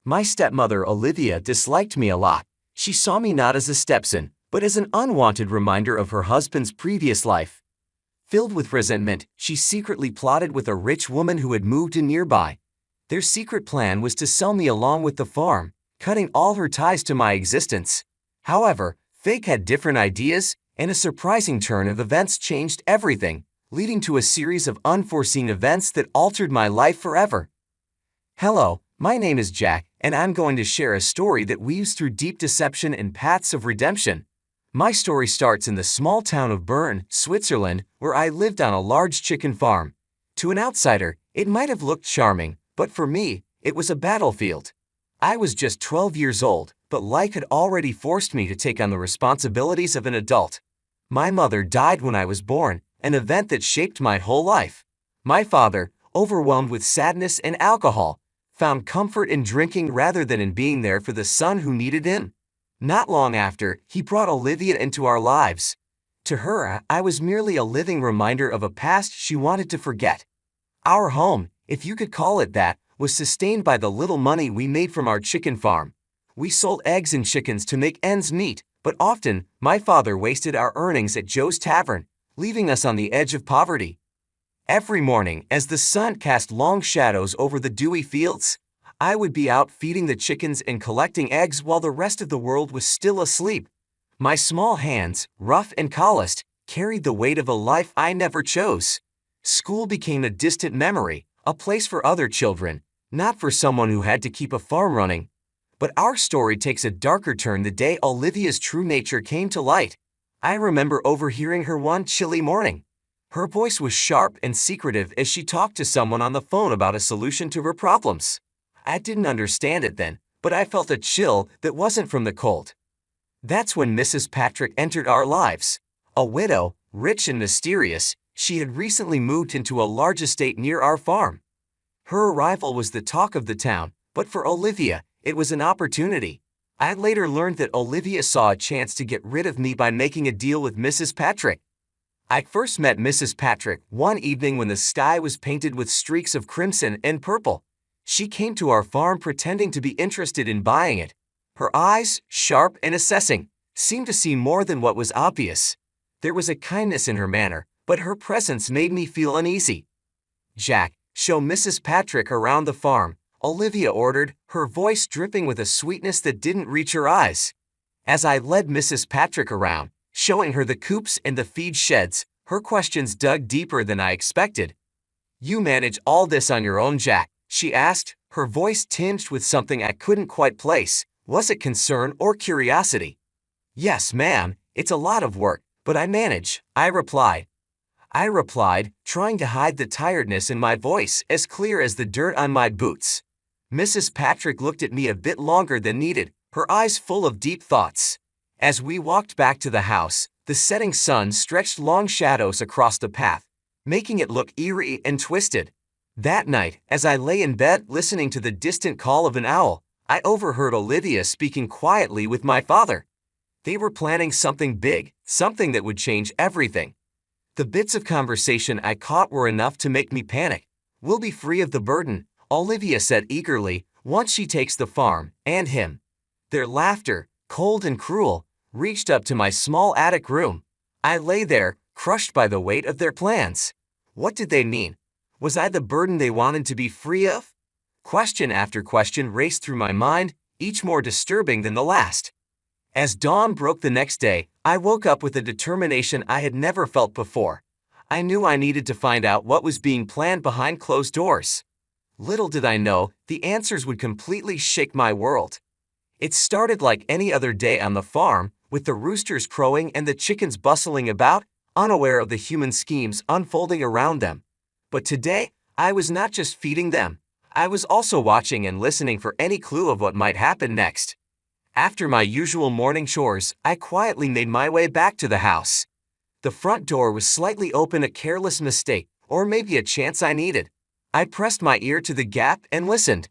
My stepmother Olivia disliked me a lot. She saw me not as a stepson, but as an unwanted reminder of her husband's previous life. Filled with resentment, she secretly plotted with a rich woman who had moved in nearby. Their secret plan was to sell me along with the farm, cutting all her ties to my existence. However, fate had different ideas, and a surprising turn of events changed everything, leading to a series of unforeseen events that altered my life forever. Hello, my name is Jack, and I'm going to share a story that weaves through deep deception and paths of redemption. My story starts in the small town of Bern, Switzerland, where I lived on a large chicken farm. To an outsider, it might have looked charming, but for me, it was a battlefield. I was just 12 years old, but life had already forced me to take on the responsibilities of an adult. My mother died when I was born, an event that shaped my whole life. My father, overwhelmed with sadness and alcohol, found comfort in drinking rather than in being there for the son who needed him. Not long after, he brought Olivia into our lives. To her, I was merely a living reminder of a past she wanted to forget. Our home, if you could call it that, was sustained by the little money we made from our chicken farm. We sold eggs and chickens to make ends meet, but often, my father wasted our earnings at Joe's Tavern, leaving us on the edge of poverty. Every morning, as the sun cast long shadows over the dewy fields, I would be out feeding the chickens and collecting eggs while the rest of the world was still asleep. My small hands, rough and calloused, carried the weight of a life I never chose. School became a distant memory, a place for other children, not for someone who had to keep a farm running. But our story takes a darker turn the day Olivia's true nature came to light. I remember overhearing her one chilly morning. Her voice was sharp and secretive as she talked to someone on the phone about a solution to her problems. I didn't understand it then, but I felt a chill that wasn't from the cold. That's when Mrs. Patrick entered our lives. A widow, rich and mysterious, she had recently moved into a large estate near our farm. Her arrival was the talk of the town, but for Olivia, it was an opportunity. I later learned that Olivia saw a chance to get rid of me by making a deal with Mrs. Patrick. I first met Mrs. Patrick one evening when the sky was painted with streaks of crimson and purple. She came to our farm pretending to be interested in buying it. Her eyes, sharp and assessing, seemed to see more than what was obvious. There was a kindness in her manner, but her presence made me feel uneasy. "Jack, show Mrs. Patrick around the farm," Olivia ordered, her voice dripping with a sweetness that didn't reach her eyes. As I led Mrs. Patrick around, showing her the coops and the feed sheds, her questions dug deeper than I expected. "You manage all this on your own, Jack?" she asked, her voice tinged with something I couldn't quite place. Was it concern or curiosity? "Yes, ma'am, it's a lot of work, but I manage," I replied, trying to hide the tiredness in my voice as clear as the dirt on my boots. Mrs. Patrick looked at me a bit longer than needed, her eyes full of deep thoughts. As we walked back to the house, the setting sun stretched long shadows across the path, making it look eerie and twisted. That night, as I lay in bed listening to the distant call of an owl, I overheard Olivia speaking quietly with my father. They were planning something big, something that would change everything. The bits of conversation I caught were enough to make me panic. "We'll be free of the burden," Olivia said eagerly, "once she takes the farm, and him." Their laughter, cold and cruel, reached up to my small attic room. I lay there, crushed by the weight of their plans. What did they mean? Was I the burden they wanted to be free of? Question after question raced through my mind, each more disturbing than the last. As dawn broke the next day, I woke up with a determination I had never felt before. I knew I needed to find out what was being planned behind closed doors. Little did I know, the answers would completely shake my world. It started like any other day on the farm, with the roosters crowing and the chickens bustling about, unaware of the human schemes unfolding around them. But today, I was not just feeding them. I was also watching and listening for any clue of what might happen next. After my usual morning chores, I quietly made my way back to the house. The front door was slightly open, a careless mistake, or maybe a chance I needed. I pressed my ear to the gap and listened.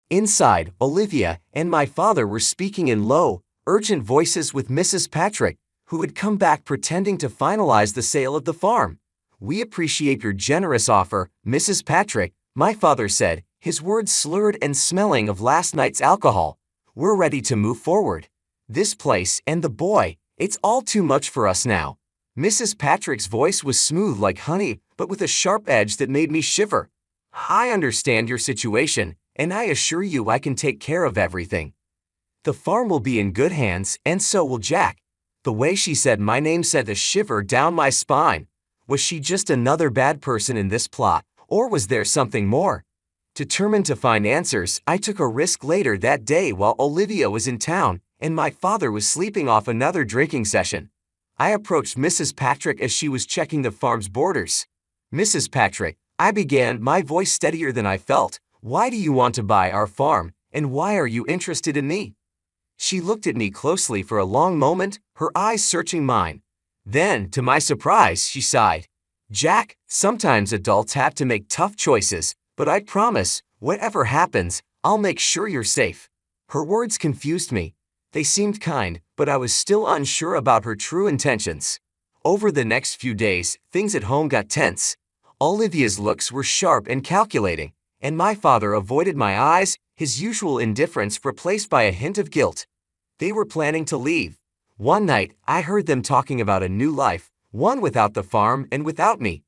Inside, Olivia and my father were speaking in low, urgent voices with Mrs. Patrick, who had come back pretending to finalize the sale of the farm. "We appreciate your generous offer, Mrs. Patrick," my father said, his words slurred and smelling of last night's alcohol. "We're ready to move forward. This place and the boy, it's all too much for us now." Mrs. Patrick's voice was smooth like honey, but with a sharp edge that made me shiver. "I understand your situation, and I assure you I can take care of everything. The farm will be in good hands, and so will Jack." The way she said my name sent a shiver down my spine. Was she just another bad person in this plot, or was there something more? Determined to find answers, I took a risk later that day while Olivia was in town and my father was sleeping off another drinking session. I approached Mrs. Patrick as she was checking the farm's borders. "Mrs. Patrick," I began, my voice steadier than I felt, "why do you want to buy our farm, and why are you interested in me?" She looked at me closely for a long moment, her eyes searching mine. Then, to my surprise, she sighed. "Jack, sometimes adults have to make tough choices, but I promise, whatever happens, I'll make sure you're safe." Her words confused me. They seemed kind, but I was still unsure about her true intentions. Over the next few days, things at home got tense. Olivia's looks were sharp and calculating, and my father avoided my eyes, his usual indifference replaced by a hint of guilt. They were planning to leave. One night, I heard them talking about a new life, one without the farm and without me.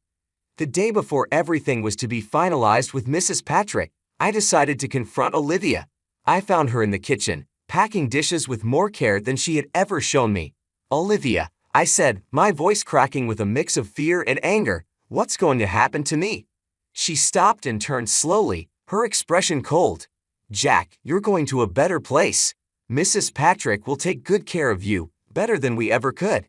The day before everything was to be finalized with Mrs. Patrick, I decided to confront Olivia. I found her in the kitchen, packing dishes with more care than she had ever shown me. "Olivia," I said, my voice cracking with a mix of fear and anger, "what's going to happen to me?" She stopped and turned slowly, her expression cold. "Jack, you're going to a better place. Mrs. Patrick will take good care of you, better than we ever could."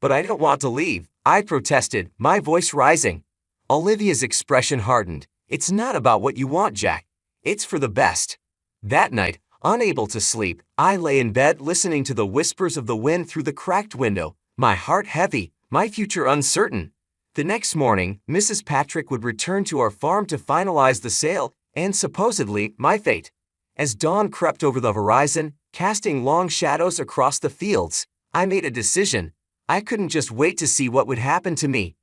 "But I don't want to leave," I protested, my voice rising. Olivia's expression hardened. "It's not about what you want, Jack. It's for the best." That night, unable to sleep, I lay in bed listening to the whispers of the wind through the cracked window, my heart heavy, my future uncertain. The next morning, Mrs. Patrick would return to our farm to finalize the sale and supposedly my fate. As dawn crept over the horizon, casting long shadows across the fields, I made a decision. I couldn't just wait to see what would happen to me.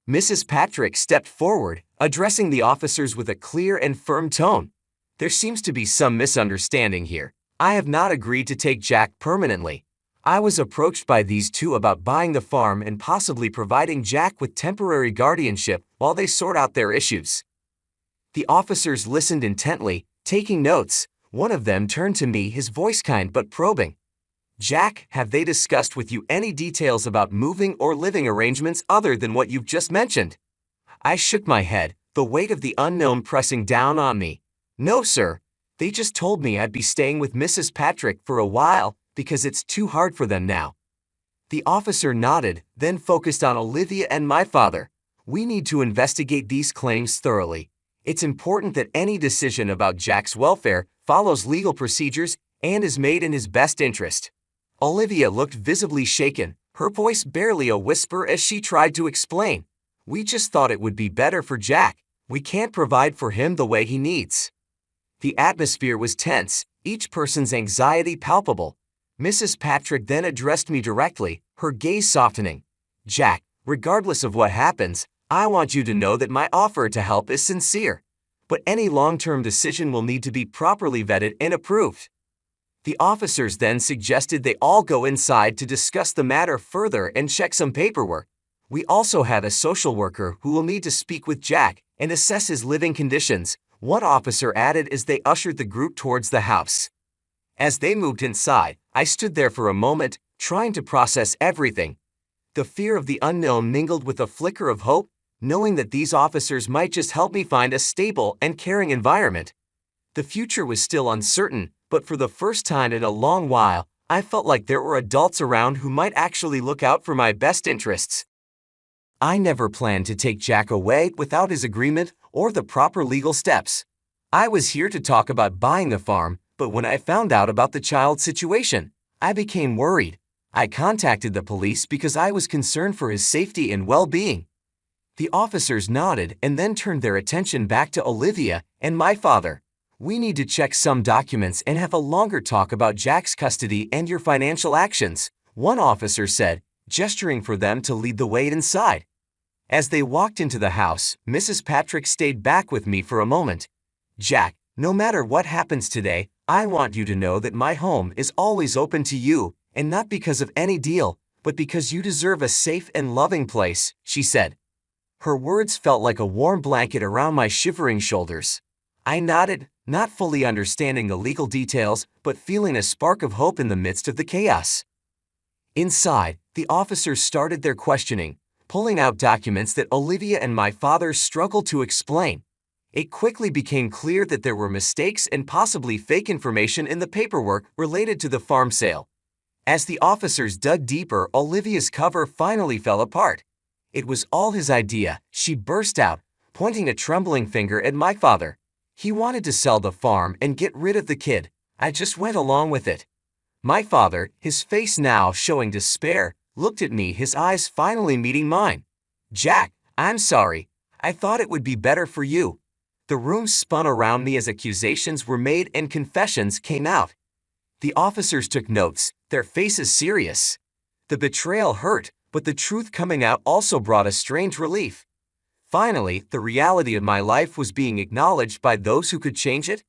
Mrs. Patrick stepped forward, addressing the officers with a clear and firm tone. "There seems to be some misunderstanding here. I have not agreed to take Jack permanently. I was approached by these two about buying the farm and possibly providing Jack with temporary guardianship while they sort out their issues." The officers listened intently, taking notes. One of them turned to me, his voice kind but probing. "Jack, have they discussed with you any details about moving or living arrangements other than what you've just mentioned?" I shook my head, the weight of the unknown pressing down on me. "No, sir. They just told me I'd be staying with Mrs. Patrick for a while because it's too hard for them now." The officer nodded, then focused on Olivia and my father. "We need to investigate these claims thoroughly. It's important that any decision about Jack's welfare follows legal procedures and is made in his best interest." Olivia looked visibly shaken, her voice barely a whisper as she tried to explain. "We just thought it would be better for Jack. We can't provide for him the way he needs." The atmosphere was tense, each person's anxiety palpable. Mrs. Patrick then addressed me directly, her gaze softening. "Jack, regardless of what happens, I want you to know that my offer to help is sincere. But any long-term decision will need to be properly vetted and approved." The officers then suggested they all go inside to discuss the matter further and check some paperwork. We also had a social worker who will need to speak with Jack and assess his living conditions, one officer added as they ushered the group towards the house. As they moved inside, I stood there for a moment, trying to process everything. The fear of the unknown mingled with a flicker of hope, knowing that these officers might just help me find a stable and caring environment. The future was still uncertain, but for the first time in a long while, I felt like there were adults around who might actually look out for my best interests. I never planned to take Jack away without his agreement or the proper legal steps. I was here to talk about buying the farm, but when I found out about the child's situation, I became worried. I contacted the police because I was concerned for his safety and well-being. The officers nodded and then turned their attention back to Olivia and my father. "We need to check some documents and have a longer talk about Jack's custody and your financial actions," one officer said, gesturing for them to lead the way inside. As they walked into the house, Mrs. Patrick stayed back with me for a moment. Jack, no matter what happens today, I want you to know that my home is always open to you, and not because of any deal, but because you deserve a safe and loving place," she said. Her words felt like a warm blanket around my shivering shoulders. I nodded, not fully understanding the legal details, but feeling a spark of hope in the midst of the chaos. Inside, the officers started their questioning, pulling out documents that Olivia and my father struggled to explain. It quickly became clear that there were mistakes and possibly fake information in the paperwork related to the farm sale. As the officers dug deeper, Olivia's cover finally fell apart. "It was all his idea," she burst out, pointing a trembling finger at my father. "He wanted to sell the farm and get rid of the kid. I just went along with it." My father, his face now showing despair, looked at me, his eyes finally meeting mine. "Jack, I'm sorry. I thought it would be better for you." The room spun around me as accusations were made and confessions came out. The officers took notes, their faces serious. The betrayal hurt, but the truth coming out also brought a strange relief. Finally, the reality of my life was being acknowledged by those who could change it.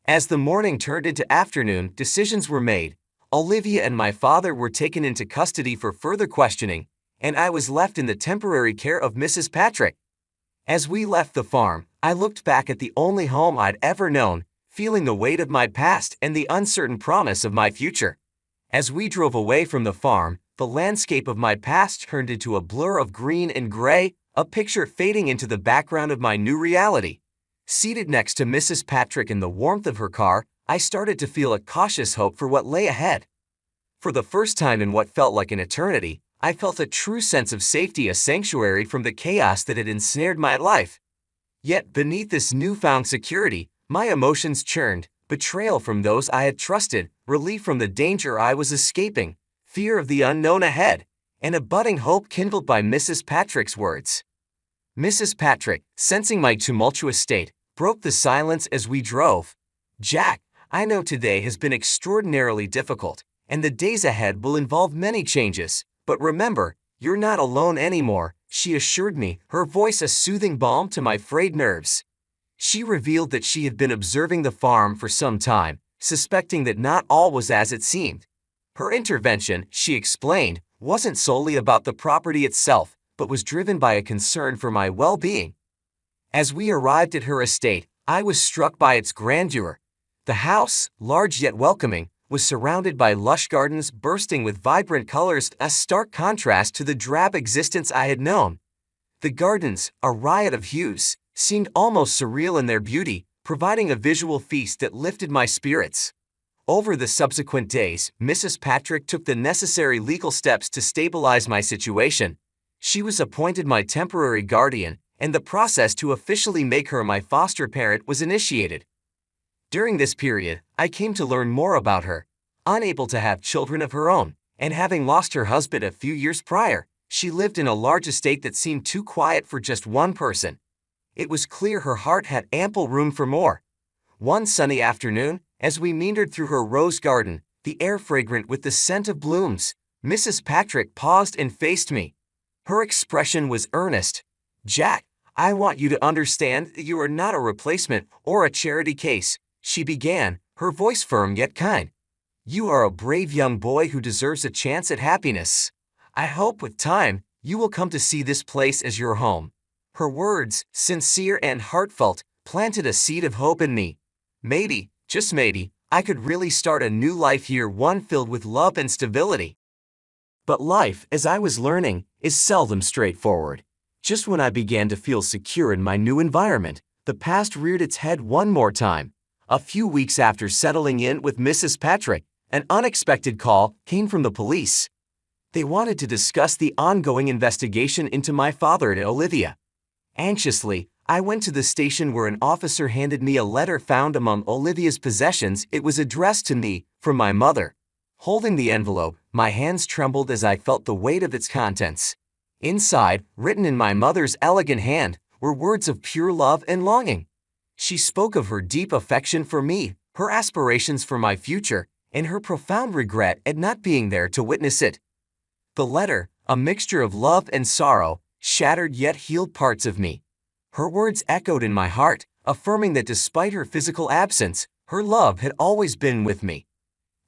As the morning turned into afternoon, decisions were made. Olivia and my father were taken into custody for further questioning, and I was left in the temporary care of Mrs. Patrick. As we left the farm, I looked back at the only home I'd ever known, feeling the weight of my past and the uncertain promise of my future. As we drove away from the farm, the landscape of my past turned into a blur of green and gray, a picture fading into the background of my new reality. Seated next to Mrs. Patrick in the warmth of her car, I started to feel a cautious hope for what lay ahead. For the first time in what felt like an eternity, I felt a true sense of safety, a sanctuary from the chaos that had ensnared my life. Yet beneath this newfound security, my emotions churned: betrayal from those I had trusted, relief from the danger I was escaping, fear of the unknown ahead, and a budding hope kindled by Mrs. Patrick's words. Mrs. Patrick, sensing my tumultuous state, broke the silence as we drove. "Jack, I know today has been extraordinarily difficult, and the days ahead will involve many changes, but remember, you're not alone anymore," she assured me, her voice a soothing balm to my frayed nerves. She revealed that she had been observing the farm for some time, suspecting that not all was as it seemed. Her intervention, she explained, wasn't solely about the property itself, but was driven by a concern for my well-being. As we arrived at her estate, I was struck by its grandeur. The house, large yet welcoming, was surrounded by lush gardens bursting with vibrant colors, a stark contrast to the drab existence I had known. The gardens, a riot of hues, seemed almost surreal in their beauty, providing a visual feast that lifted my spirits. Over the subsequent days, Mrs. Patrick took the necessary legal steps to stabilize my situation. She was appointed my temporary guardian, and the process to officially make her my foster parent was initiated. During this period, I came to learn more about her. Unable to have children of her own, and having lost her husband a few years prior, she lived in a large estate that seemed too quiet for just one person. It was clear her heart had ample room for more. One sunny afternoon, as we meandered through her rose garden, the air fragrant with the scent of blooms, Mrs. Patrick paused and faced me. Her expression was earnest. "Jack, I want you to understand that you are not a replacement or a charity case," she began, her voice firm yet kind. "You are a brave young boy who deserves a chance at happiness. I hope with time, you will come to see this place as your home." Her words, sincere and heartfelt, planted a seed of hope in me. Maybe, just maybe, I could really start a new life here, one filled with love and stability. But life, as I was learning, is seldom straightforward. Just when I began to feel secure in my new environment, the past reared its head one more time. A few weeks after settling in with Mrs. Patrick, an unexpected call came from the police. They wanted to discuss the ongoing investigation into my father and Olivia. Anxiously, I went to the station where an officer handed me a letter found among Olivia's possessions. It was addressed to me from my mother. Holding the envelope, my hands trembled as I felt the weight of its contents. Inside, written in my mother's elegant hand, were words of pure love and longing. She spoke of her deep affection for me, her aspirations for my future, and her profound regret at not being there to witness it. The letter, a mixture of love and sorrow, shattered yet healed parts of me. Her words echoed in my heart, affirming that despite her physical absence, her love had always been with me.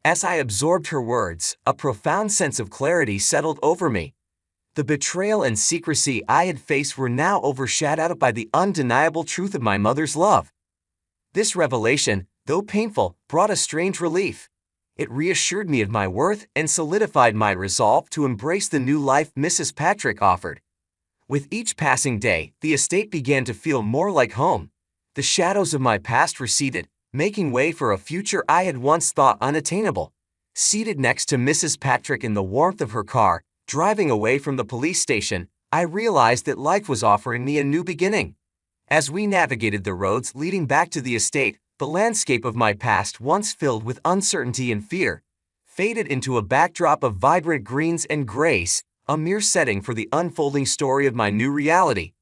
As I absorbed her words, a profound sense of clarity settled over me. The betrayal and secrecy I had faced were now overshadowed by the undeniable truth of my mother's love. This revelation, though painful, brought a strange relief. It reassured me of my worth and solidified my resolve to embrace the new life Mrs. Patrick offered. With each passing day, the estate began to feel more like home. The shadows of my past receded, making way for a future I had once thought unattainable. Seated next to Mrs. Patrick in the warmth of her car, driving away from the police station, I realized that life was offering me a new beginning. As we navigated the roads leading back to the estate, the landscape of my past, once filled with uncertainty and fear, faded into a backdrop of vibrant greens and grays, a mere setting for the unfolding story of my new reality.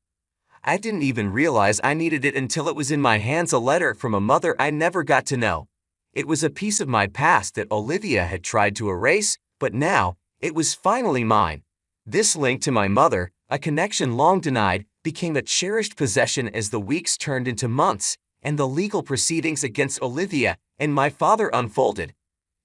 I didn't even realize I needed it until it was in my hands, a letter from a mother I never got to know. It was a piece of my past that Olivia had tried to erase, but now, it was finally mine. This link to my mother, a connection long denied, became a cherished possession as the weeks turned into months, and the legal proceedings against Olivia and my father unfolded.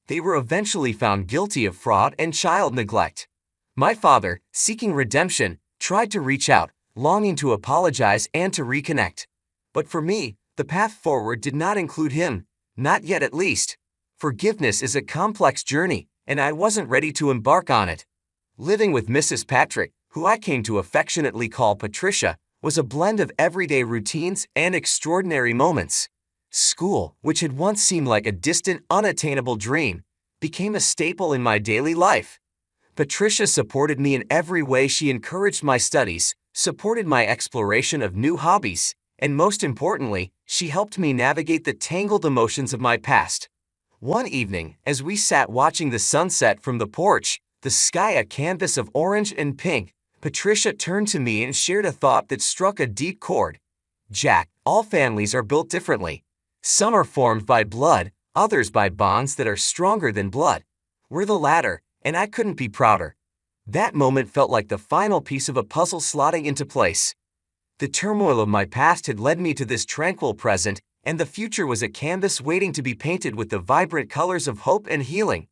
They were eventually found guilty of fraud and child neglect. My father, seeking redemption, tried to reach out, longing to apologize and to reconnect. But for me, the path forward did not include him, not yet at least. Forgiveness is a complex journey, and I wasn't ready to embark on it. Living with Mrs. Patrick, who I came to affectionately call Patricia, was a blend of everyday routines and extraordinary moments. School, which had once seemed like a distant, unattainable dream, became a staple in my daily life. Patricia supported me in every way. She encouraged my studies, supported my exploration of new hobbies, and most importantly, she helped me navigate the tangled emotions of my past. One evening, as we sat watching the sunset from the porch, the sky a canvas of orange and pink, Patricia turned to me and shared a thought that struck a deep chord. "Jack, all families are built differently. Some are formed by blood, others by bonds that are stronger than blood. We're the latter, and I couldn't be prouder." That moment felt like the final piece of a puzzle slotting into place. The turmoil of my past had led me to this tranquil present, and the future was a canvas waiting to be painted with the vibrant colors of hope and healing.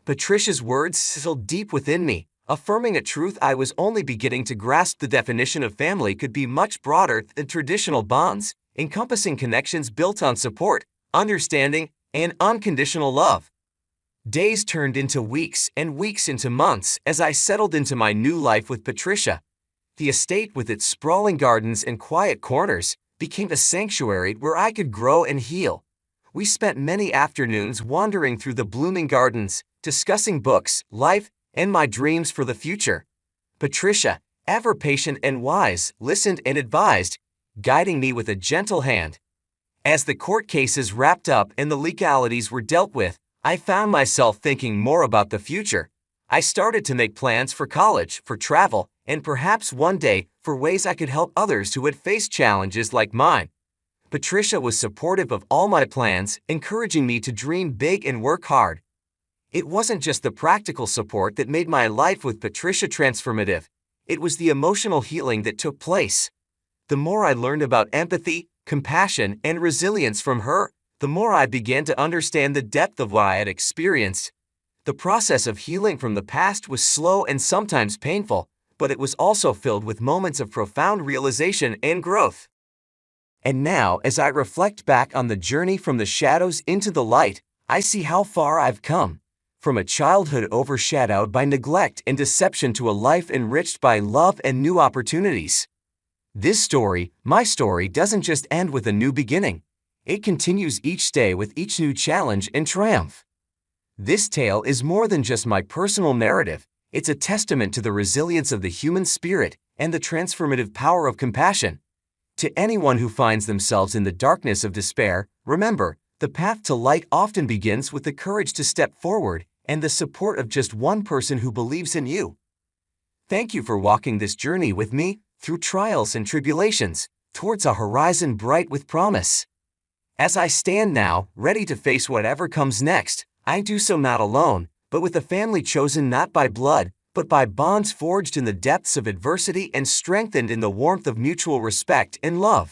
Patricia's words sizzled deep within me, affirming a truth I was only beginning to grasp. The definition of family could be much broader than traditional bonds, encompassing connections built on support, understanding, and unconditional love. Days turned into weeks and weeks into months as I settled into my new life with Patricia. The estate, with its sprawling gardens and quiet corners, became a sanctuary where I could grow and heal. We spent many afternoons wandering through the blooming gardens, discussing books, life, and my dreams for the future. Patricia, ever patient and wise, listened and advised, guiding me with a gentle hand. As the court cases wrapped up and the legalities were dealt with, I found myself thinking more about the future. I started to make plans for college, for travel, and perhaps one day, for ways I could help others who had faced challenges like mine. Patricia was supportive of all my plans, encouraging me to dream big and work hard. It wasn't just the practical support that made my life with Patricia transformative. It was the emotional healing that took place. The more I learned about empathy, compassion, and resilience from her, the more I began to understand the depth of what I had experienced. The process of healing from the past was slow and sometimes painful, but it was also filled with moments of profound realization and growth. And now, as I reflect back on the journey from the shadows into the light, I see how far I've come. From a childhood overshadowed by neglect and deception to a life enriched by love and new opportunities. This story, my story, doesn't just end with a new beginning. It continues each day with each new challenge and triumph. This tale is more than just my personal narrative. It's a testament to the resilience of the human spirit and the transformative power of compassion. To anyone who finds themselves in the darkness of despair, remember, the path to light often begins with the courage to step forward and the support of just one person who believes in you. Thank you for walking this journey with me, through trials and tribulations, towards a horizon bright with promise. As I stand now, ready to face whatever comes next, I do so not alone, but with a family chosen not by blood, but by bonds forged in the depths of adversity and strengthened in the warmth of mutual respect and love.